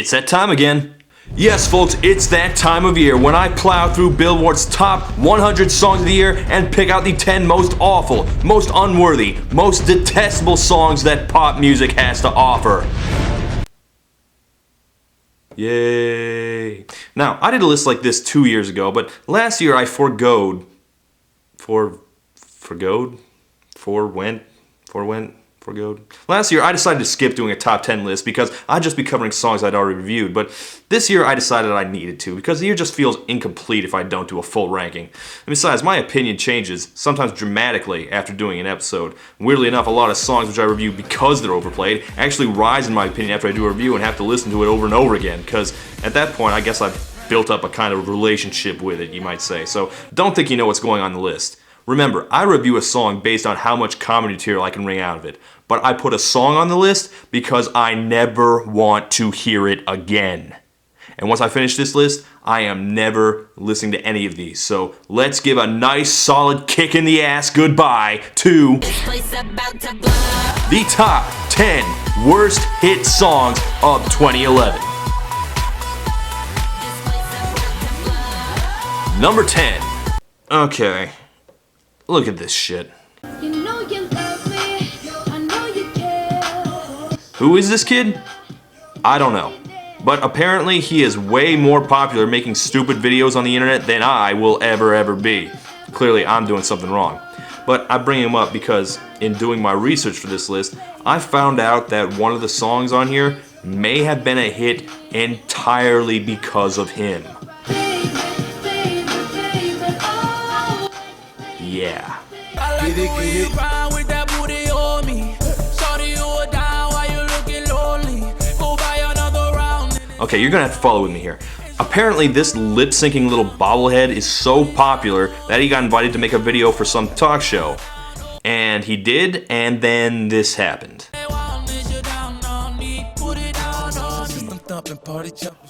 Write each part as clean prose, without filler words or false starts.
It's that time again. Yes, folks, it's that time of year when I plow through Billboard's top 100 songs of the year and pick out the 10 most awful, most unworthy, most detestable songs that pop music has to offer. Yay. Now, I did a list like this 2 years ago, but last year I forwent. Last year I decided to skip doing a top 10 list because I'd just be covering songs I'd already reviewed, but this year I decided I needed to because the year just feels incomplete if I don't do a full ranking. And besides, my opinion changes, sometimes dramatically, after doing an episode. Weirdly enough, a lot of songs which I review because they're overplayed actually rise in my opinion after I do a review and have to listen to it over and over again, because at that point I guess I've built up a kind of relationship with it, you might say. So don't think you know what's going on the list. Remember, I review a song based on how much comedy material I can wring out of it. But I put a song on the list because I never want to hear it again. And once I finish this list, I am never listening to any of these. So let's give a nice solid kick in the ass goodbye to the top 10 worst hit songs of 2011. Number 10. Okay. Look at this shit. You know you love me. I know you care. Who is this kid? I don't know. But apparently he is way more popular making stupid videos on the internet than I will ever be. Clearly I'm doing something wrong. But I bring him up because in doing my research for this list, I found out that one of the songs on here may have been a hit entirely because of him. Yeah. Get it. Okay, you're gonna have to follow with me here. Apparently this lip-syncing little bobblehead is so popular that he got invited to make a video for some talk show. And he did, and then this happened.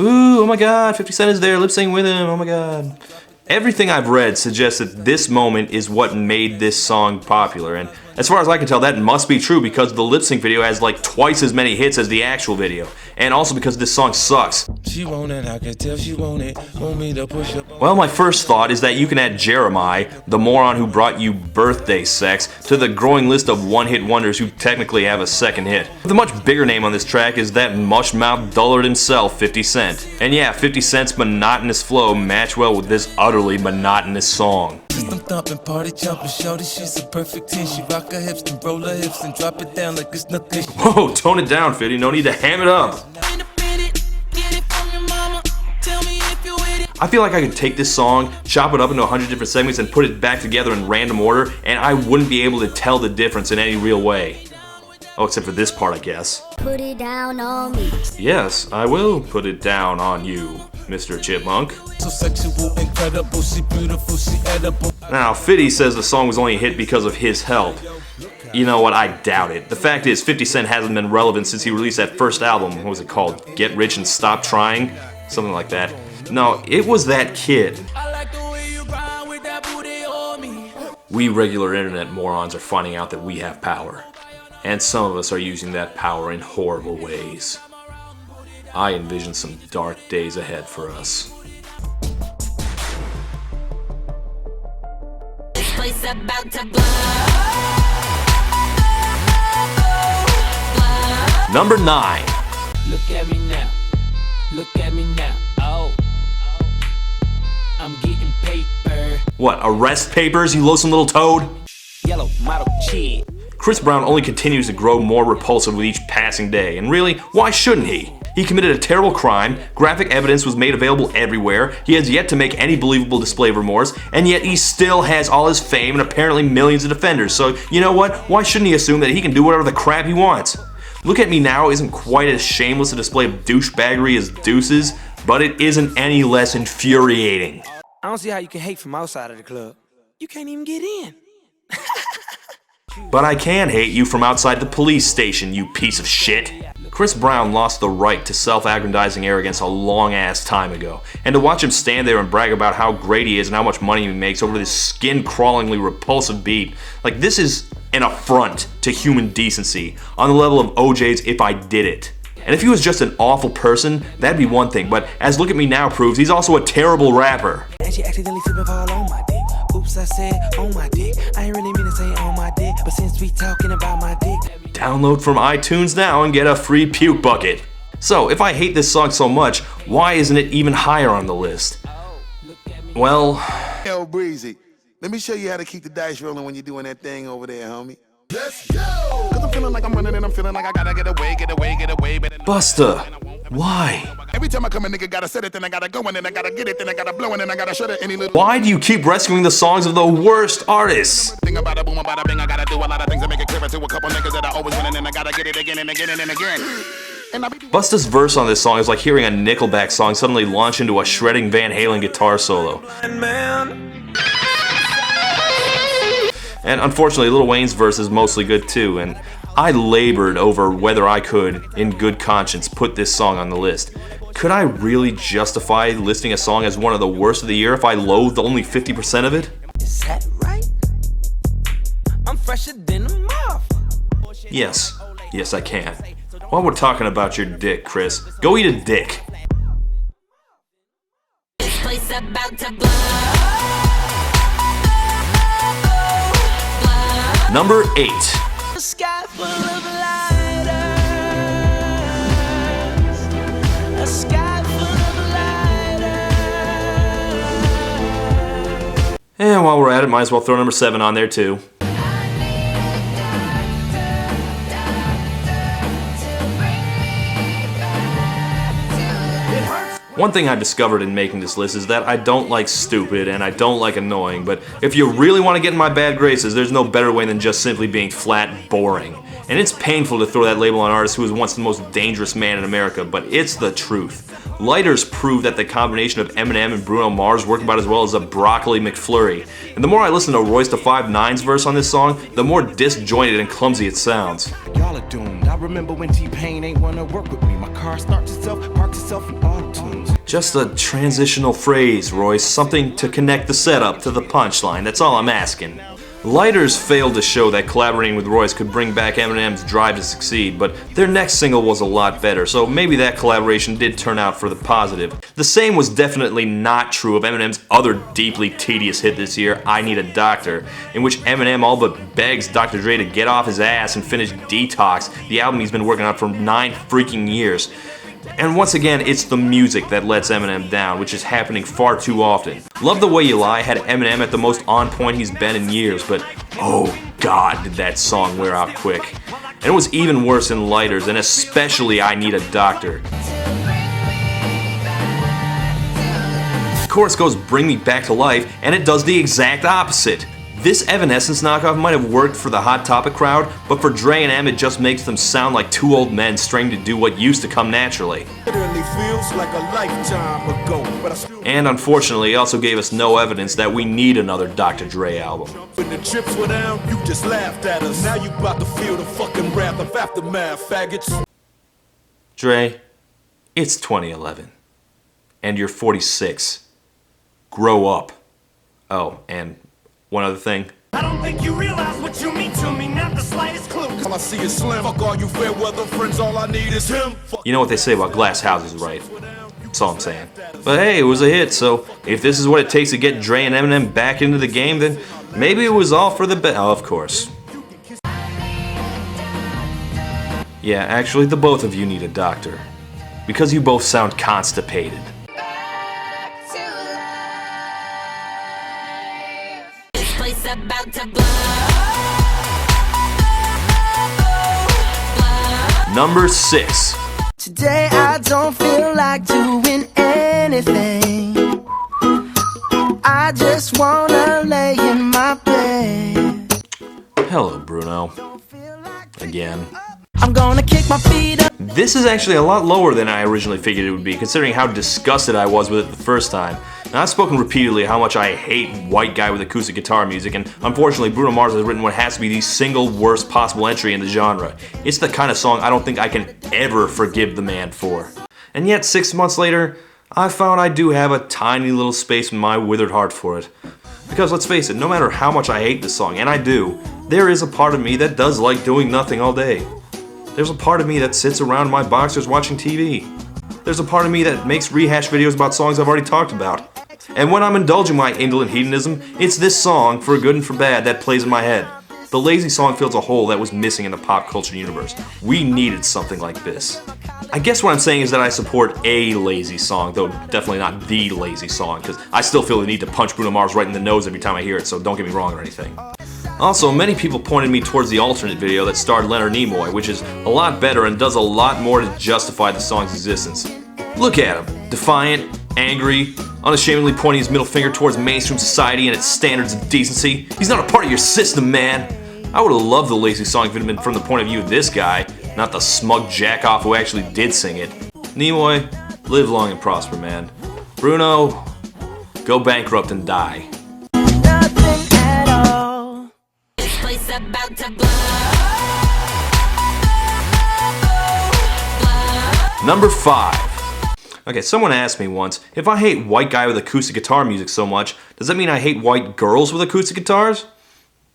Ooh, oh my god, 50 Cent is there, lip-syncing with him, oh my god. Everything I've read suggests that this moment is what made this song popular, and as far as I can tell, that must be true because the lip sync video has like twice as many hits as the actual video, and also because this song sucks. She want it, I can tell she want it, want me to push it. Well, my first thought is that you can add Jeremiah, the moron who brought you birthday sex, to the growing list of one-hit wonders who technically have a second hit. The much bigger name on this track is that mush-mouthed dullard himself, 50 Cent. And yeah, 50 Cent's monotonous flow matched well with this utterly monotonous song. I'm thumping, party jumping, shorty, she's a perfect 10. She rock her hips and roll her hips and drop it down like it's nothing. Whoa, tone it down, 50, no need to ham it up. I feel like I could take this song, chop it up into 100 different segments and put it back together in random order, and I wouldn't be able to tell the difference in any real way. Oh, except for this part, I guess. Put it down on me. Yes, I will put it down on you, Mr. Chipmunk. So sexual, incredible, she beautiful, she edible. Now, 50 says the song was only a hit because of his help. You know what, I doubt it. The fact is, 50 Cent hasn't been relevant since he released that first album. What was it called? Get Rich and Stop Trying? Something like that. No, it was that kid. We regular internet morons are finding out that we have power. And some of us are using that power in horrible ways. I envision some dark days ahead for us. This place about to blow. Number 9. Look at me now. Look at me now. Oh. I'm getting paper. What, arrest papers, you loathsome little toad? Yellow model cheese. Chris Brown only continues to grow more repulsive with each passing day, and really, why shouldn't he? He committed a terrible crime, graphic evidence was made available everywhere, he has yet to make any believable display of remorse, and yet he still has all his fame and apparently millions of defenders, so you know what? Why shouldn't he assume that he can do whatever the crap he wants? Look at Me Now isn't quite as shameless a display of douchebaggery as Deuces, but it isn't any less infuriating. I don't see how you can hate from outside of the club. You can't even get in. But I can hate you from outside the police station, you piece of shit. Chris Brown lost the right to self-aggrandizing arrogance a long-ass time ago, and to watch him stand there and brag about how great he is and how much money he makes over this skin-crawlingly repulsive beat, like this is an affront to human decency, on the level of OJ's If I Did It. And if he was just an awful person, that'd be one thing, but as Look at Me Now proves, he's also a terrible rapper. And she accidentally slip and fall on my dick. Oops, I said on my dick. I ain't really mean to say on my dick, but since we talking about my dick. Download from iTunes now and get a free puke bucket. So, if I hate this song so much, why isn't it even higher on the list? Well... Yo, Breezy, let me show you how to keep the dice rolling when you're doing that thing over there, homie. Let's go! Cause I'm feeling like I'm running and I'm feeling like I gotta get away. Busta, why? Every time I come a nigga gotta set it, then I gotta go and then I gotta get it, then I gotta blow and then I gotta shut it. Any little Why do you keep rescuing the songs of the worst artists? thing about a boom, about a bing, I gotta do a lot of things to make it clearer to a couple niggas that I always win and then I gotta get it again and again and again. And I be Busta's verse on this song is like hearing a Nickelback song suddenly launch into a shredding Van Halen guitar solo. And unfortunately, Lil Wayne's verse is mostly good too, and I labored over whether I could, in good conscience, put this song on the list. Could I really justify listing a song as one of the worst of the year if I loathed only 50% of it? Is that right? I'm fresher than a moth. Yes. Yes, I can. While we're talking about your dick, Chris, go eat a dick. This place about to blow. Number 8. A sky full of lighters. A sky full of lighters. And while we're at it, might as well throw number 7 on there too. One thing I discovered in making this list is that I don't like stupid and I don't like annoying, but if you really want to get in my bad graces, there's no better way than just simply being flat boring. And it's painful to throw that label on an artist who was once the most dangerous man in America, but it's the truth. Lighters prove that the combination of Eminem and Bruno Mars work about as well as a broccoli McFlurry. And the more I listen to Royce da 5'9's verse on this song, the more disjointed and clumsy it sounds. Y'all are doomed. I remember when T-Pain ain't wanna work with me. My car starts itself, parks itself in auto-tunes. Just a transitional phrase, Royce, something to connect the setup to the punchline, that's all I'm asking. Lighters failed to show that collaborating with Royce could bring back Eminem's drive to succeed, but their next single was a lot better, so maybe that collaboration did turn out for the positive. The same was definitely not true of Eminem's other deeply tedious hit this year, I Need a Doctor, in which Eminem all but begs Dr. Dre to get off his ass and finish Detox, the album he's been working on for 9 freaking years. And once again, it's the music that lets Eminem down, which is happening far too often. Love the Way You Lie had Eminem at the most on point he's been in years, but oh god did that song wear out quick. And it was even worse in Lighters, and especially I Need a Doctor. The chorus goes Bring Me Back to Life, and it does the exact opposite. This Evanescence knockoff might have worked for the Hot Topic crowd, but for Dre and M it just makes them sound like two old men straining to do what used to come naturally. And unfortunately, it also gave us no evidence that we need another Dr. Dre album. When the chips were down, you just laughed at us. Now you about to feel the fucking wrath of aftermath, faggots. Dre, it's 2011. And you're 46. Grow up. Oh, and one other thing. I don't think you realize what you mean to me, not the slightest clue. All I see is slim. Fuck all you fair weather friends, all I need is him. You know what they say about glass houses, right? That's all I'm saying. But hey, it was a hit, so if this is what it takes to get Dre and Eminem back into the game, then maybe it was all for the best. Oh, of course. Yeah, actually, the both of you need a doctor. Because you both sound constipated. About to blow. Number 6. Today I don't feel like doing anything. I just wanna lay in my bed. Hello, Bruno. Again. I'm gonna kick my feet up. This is actually a lot lower than I originally figured it would be, considering how disgusted I was with it the first time. Now, I've spoken repeatedly how much I hate white guy with acoustic guitar music, and unfortunately Bruno Mars has written what has to be the single worst possible entry in the genre. It's the kind of song I don't think I can ever forgive the man for. And yet, 6 months later, I found I do have a tiny little space in my withered heart for it. Because let's face it, no matter how much I hate this song, and I do, there is a part of me that does like doing nothing all day. There's a part of me that sits around in my boxers watching TV. There's a part of me that makes rehash videos about songs I've already talked about. And when I'm indulging my indolent hedonism, it's this song, for good and for bad, that plays in my head. The lazy song fills a hole that was missing in the pop culture universe. We needed something like this. I guess what I'm saying is that I support a lazy song, though definitely not the lazy song, because I still feel the need to punch Bruno Mars right in the nose every time I hear it, so don't get me wrong or anything. Also, many people pointed me towards the alternate video that starred Leonard Nimoy, which is a lot better and does a lot more to justify the song's existence. Look at him, defiant, angry, unashamedly pointing his middle finger towards mainstream society and its standards of decency. He's not a part of your system, man. I would have loved the lazy song if it had been from the point of view of this guy, not the smug jackoff who actually did sing it. Nimoy, live long and prosper, man. Bruno, go bankrupt and die. Nothing at all. This place about to blow. Number 5. Okay, someone asked me once, if I hate white guy with acoustic guitar music so much, does that mean I hate white girls with acoustic guitars?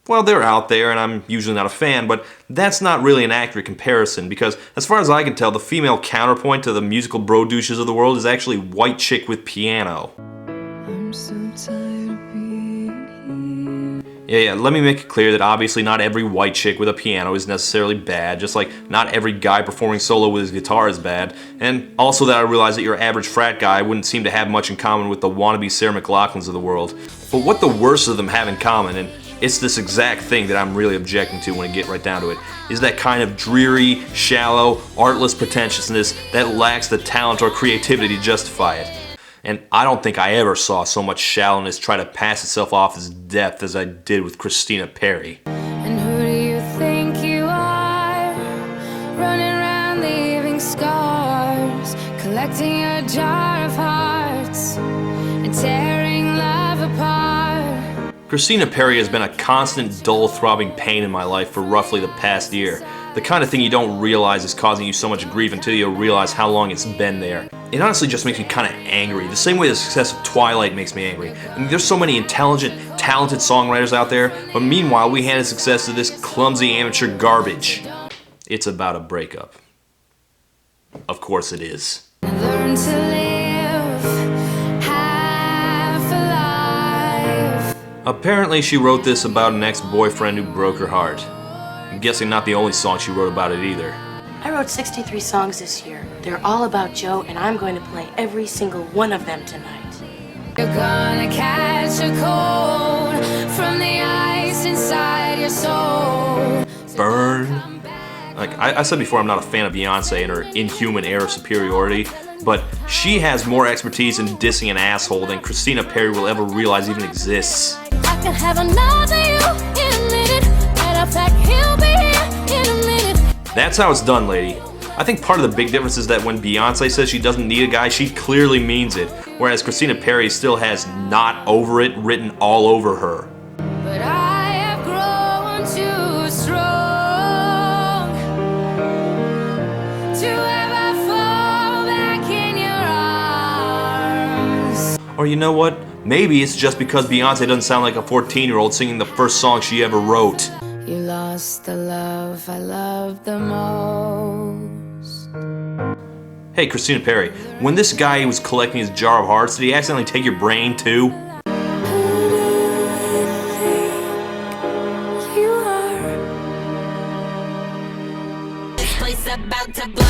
Well, they're out there and I'm usually not a fan, but that's not really an accurate comparison because as far as I can tell, the female counterpoint to the musical bro douches of the world is actually white chick with piano. I'm so tired of being here. Yeah, let me make it clear that obviously not every white chick with a piano is necessarily bad, just like not every guy performing solo with his guitar is bad, and also that I realize that your average frat guy wouldn't seem to have much in common with the wannabe Sarah McLachlans of the world. But what the worst of them have in common, and it's this exact thing that I'm really objecting to when I get right down to it, is that kind of dreary, shallow, artless pretentiousness that lacks the talent or creativity to justify it. And I don't think I ever saw so much shallowness try to pass itself off as depth as I did with Christina Perri. And who do you think you are? Running around leaving scars, collecting a jar of hearts and tearing love apart. Christina Perri has been a constant, dull, throbbing pain in my life for roughly the past year. The kind of thing you don't realize is causing you so much grief until you realize how long it's been there. It honestly just makes me kind of angry, the same way the success of Twilight makes me angry. I mean, there's so many intelligent, talented songwriters out there, but meanwhile we handed success to this clumsy amateur garbage. It's about a breakup. Of course it is. Learn to live half a life. Apparently she wrote this about an ex-boyfriend who broke her heart. I'm guessing not the only song she wrote about it either. I wrote 63 songs this year. They're all about Joe, and I'm going to play every single one of them tonight. You're gonna catch a cold from the ice inside your soul. Burn. Like I said before, I'm not a fan of Beyonce and her inhuman air of superiority, but she has more expertise in dissing an asshole than Christina Perri will ever realize even exists. I can have another you in a minute. Matter of fact, he'll be here in a minute. That's how it's done, lady. I think part of the big difference is that when Beyonce says she doesn't need a guy, she clearly means it, whereas Christina Perri still has "not over it" written all over her. But I have grown too strong to ever fall back in your arms. Or you know what? Maybe it's just because Beyonce doesn't sound like a 14-year-old singing the first song she ever wrote. You lost the love I loved the most. Hey, Christina Perri, when this guy was collecting his jar of hearts, did he accidentally take your brain too? You are. This place about to blow.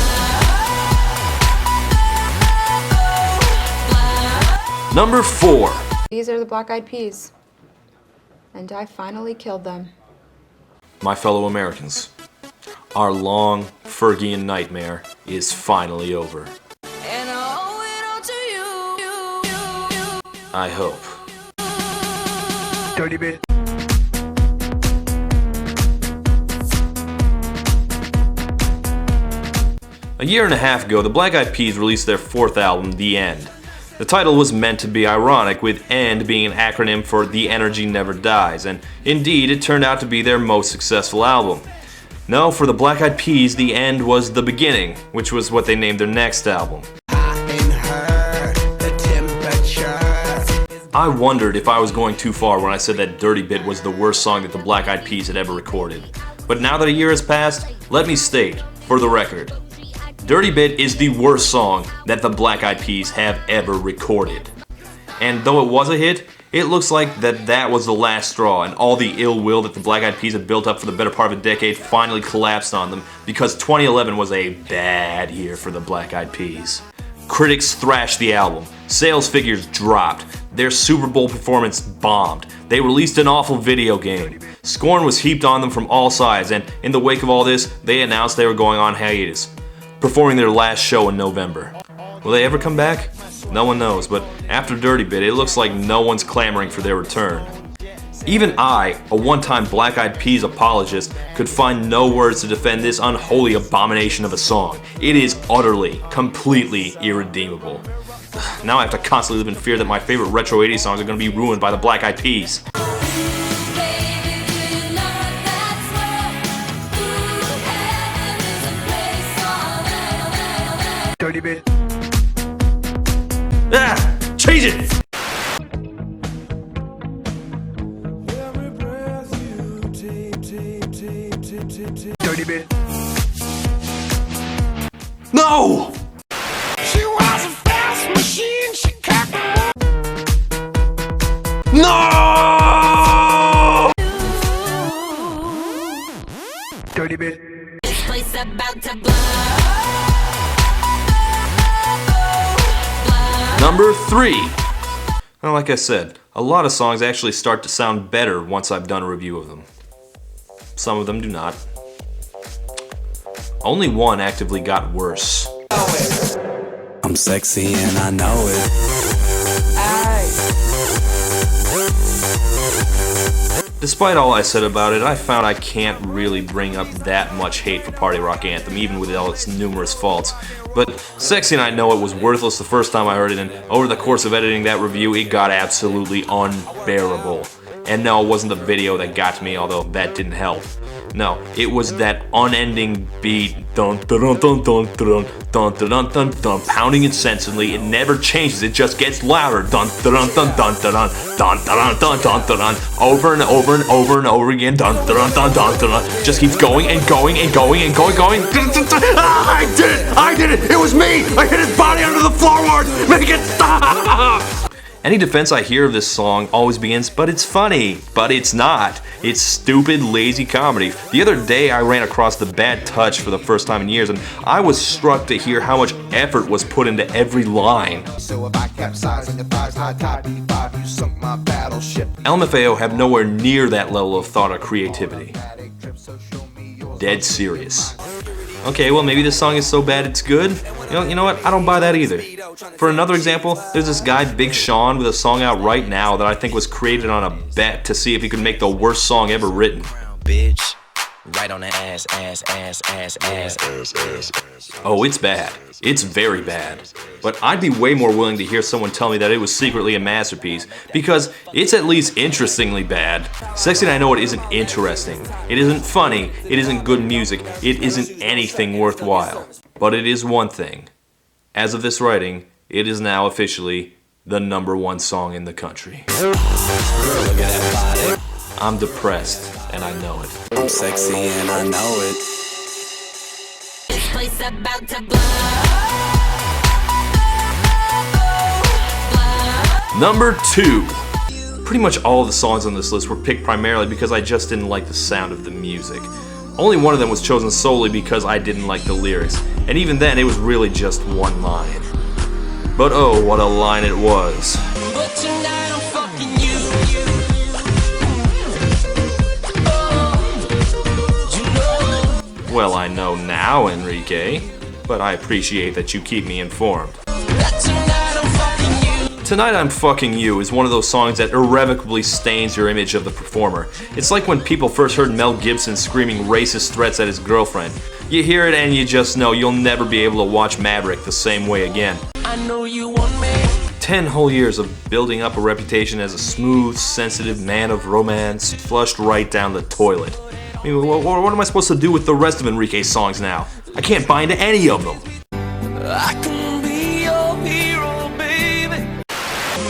Number 4. These are the Black Eyed Peas. And I finally killed them. My fellow Americans, our long Fergian nightmare is finally over. And I owe it all to you. I hope. Dirty bit. A year and a half ago, the Black Eyed Peas released their 4th album, The End. The title was meant to be ironic, with END being an acronym for The Energy Never Dies, and indeed it turned out to be their most successful album. No, for the Black Eyed Peas, The End was the beginning, which was what they named their next album. I wondered if I was going too far when I said that Dirty Bit was the worst song that the Black Eyed Peas had ever recorded. But now that a year has passed, let me state, For the record, Dirty Bit is the worst song that the Black Eyed Peas have ever recorded. And though it was a hit, it looks like that was the last straw, and all the ill will that the Black Eyed Peas had built up for the better part of a decade finally collapsed on them because 2011 was a bad year for the Black Eyed Peas. Critics thrashed the album, sales figures dropped, their Super Bowl performance bombed, they released an awful video game, scorn was heaped on them from all sides, and in the wake of all this, they announced they were going on hiatus, performing their last show in November. Will they ever come back? No one knows, but after Dirty Bit, it looks like no one's clamoring for their return. Even I, a one-time Black Eyed Peas apologist, could find no words to defend this unholy abomination of a song. It is utterly, completely irredeemable. Now I have to constantly live in fear that my favorite retro 80s songs are going to be ruined by the Black Eyed Peas. Dirty Bit. Ah! Change it! Dirty Bit. No! She was a fast machine, she cocked No! Dirty Bit. This place about to blow. Number 3. Well, like I said, a lot of songs actually start to sound better once I've done a review of them. Some of them do not. Only one actively got worse. I'm sexy and I know it. Despite all I said about it, I found I can't really bring up that much hate for Party Rock Anthem, even with all its numerous faults. But Sexy and I Know It was worthless the first time I heard it, and over the course of editing that review, it got absolutely unbearable. And no, it wasn't the video that got to me, although that didn't help. No, it was that unending beat, dun dun dun dun dun dun dun dun dun dun, pounding incessantly. It never changes. It just gets louder, dun dun dun dun dun dun dun dun dun dun dun, over and over and over and over again, dun dun dun dun dun. Just keeps going and going and going and going. I did it! I did it! It was me! I hit his body under the floorboard. Make it stop! Any defense I hear of this song always begins, but it's funny. But it's not. It's stupid, lazy comedy. The other day I ran across The Bad Touch for the first time in years, and I was struck to hear how much effort was put into every line. LMFAO have nowhere near that level of thought or creativity. Dead serious. Okay, well maybe this song is so bad it's good. You know what? I don't buy that either. For another example, there's this guy Big Sean with a song out right now that I think was created on a bet to see if he could make the worst song ever written. Bitch. Right on the ass. Oh, it's bad. It's very bad. But I'd be way more willing to hear someone tell me that it was secretly a masterpiece, because it's at least interestingly bad. Sexy and I Know It isn't interesting. It isn't funny. It isn't good music. It isn't anything worthwhile. But it is one thing. As of this writing, it is now officially the #1 song in the country. I'm depressed, and I know it. I'm sexy and I know it. This place about to blow. Number 2. Pretty much all of the songs on this list were picked primarily because I just didn't like the sound of the music. Only one of them was chosen solely because I didn't like the lyrics, and even then it was really just one line. But oh, what a line it was. But tonight I'm fucking you. Well, I know now, Enrique, but I appreciate that you keep me informed. Tonight I'm Fucking You is one of those songs that irrevocably stains your image of the performer. It's like when people first heard Mel Gibson screaming racist threats at his girlfriend. You hear it and you just know you'll never be able to watch Maverick the same way again. I know you want me. 10 whole years of building up a reputation as a smooth, sensitive man of romance flushed right down the toilet. I mean, what am I supposed to do with the rest of Enrique's songs now? I can't buy into any of them. I can be your hero, baby.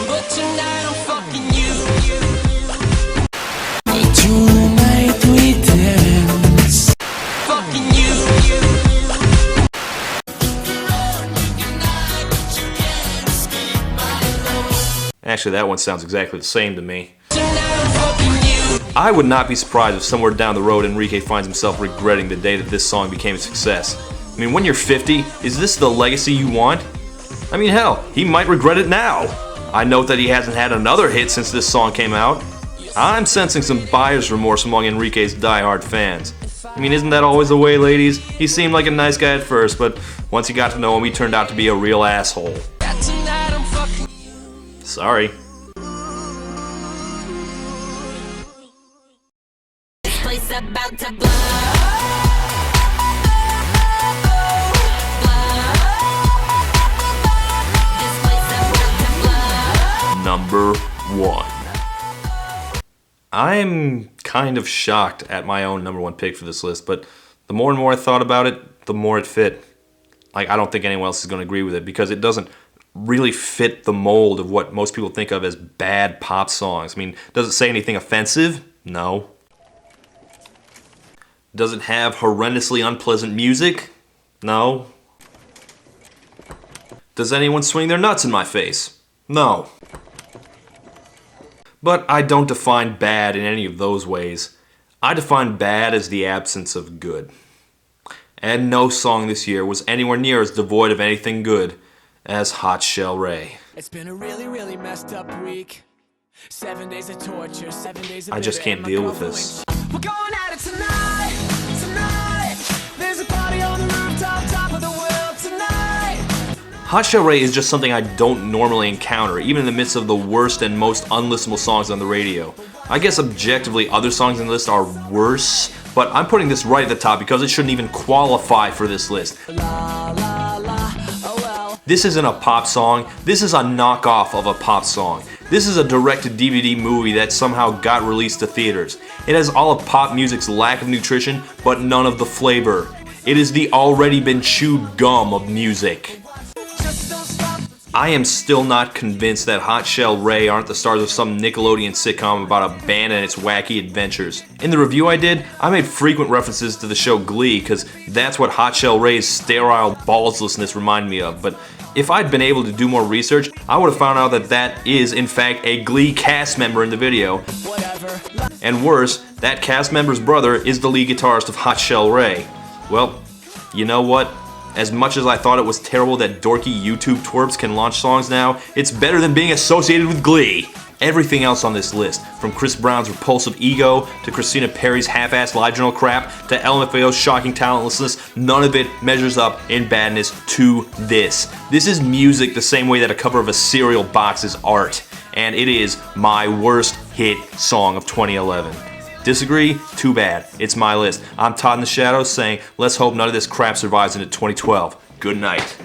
But tonight I'm fucking you. Tonight we dance. Fucking you. Actually, that one sounds exactly the same to me. I would not be surprised if somewhere down the road Enrique finds himself regretting the day that this song became a success. I mean, when you're 50, is this the legacy you want? I mean, hell, he might regret it now. I note that he hasn't had another hit since this song came out. I'm sensing some buyer's remorse among Enrique's diehard fans. I mean, isn't that always the way, ladies? He seemed like a nice guy at first, but once you got to know him, he turned out to be a real asshole. Sorry. Number 1. I'm kind of shocked at my own number 1 pick for this list, but the more and more I thought about it, the more it fit. Like, I don't think anyone else is going to agree with it because it doesn't really fit the mold of what most people think of as bad pop songs. I mean, does it say anything offensive? No. Does it have horrendously unpleasant music? No. Does anyone swing their nuts in my face? No. But I don't define bad in any of those ways. I define bad as the absence of good. And no song this year was anywhere near as devoid of anything good as Hot Chelle Rae. It's been a really, really messed up week. 7 days of torture, 7 days of I just can't deal with this. We're going at it tonight, tonight. There's a party on the rooftop, top of the world tonight. Hot Chelle Rae is just something I don't normally encounter, even in the midst of the worst and most unlistenable songs on the radio. I guess objectively other songs in the list are worse, but I'm putting this right at the top because it shouldn't even qualify for this list. This isn't a pop song, this is a knockoff of a pop song. This is a direct-to-DVD movie that somehow got released to theaters. It has all of pop music's lack of nutrition, but none of the flavor. It is the already been chewed gum of music. I am still not convinced that Hot Chelle Rae aren't the stars of some Nickelodeon sitcom about a band and its wacky adventures. In the review I did, I made frequent references to the show Glee, because that's what Hot Chelle Rae's sterile ballslessness reminded me of, but if I'd been able to do more research, I would have found out that that is, in fact, a Glee cast member in the video. And worse, that cast member's brother is the lead guitarist of Hot Chelle Rae. Well, you know what? As much as I thought it was terrible that dorky YouTube twerps can launch songs now, it's better than being associated with Glee. Everything else on this list, from Chris Brown's repulsive ego, to Christina Perri's half-assed live journal crap, to LMFAO's shocking talentlessness, none of it measures up in badness to this. This is music the same way that a cover of a cereal box is art, and it is my worst hit song of 2011. Disagree? Too bad. It's my list. I'm Todd in the Shadows saying, let's hope none of this crap survives into 2012. Good night.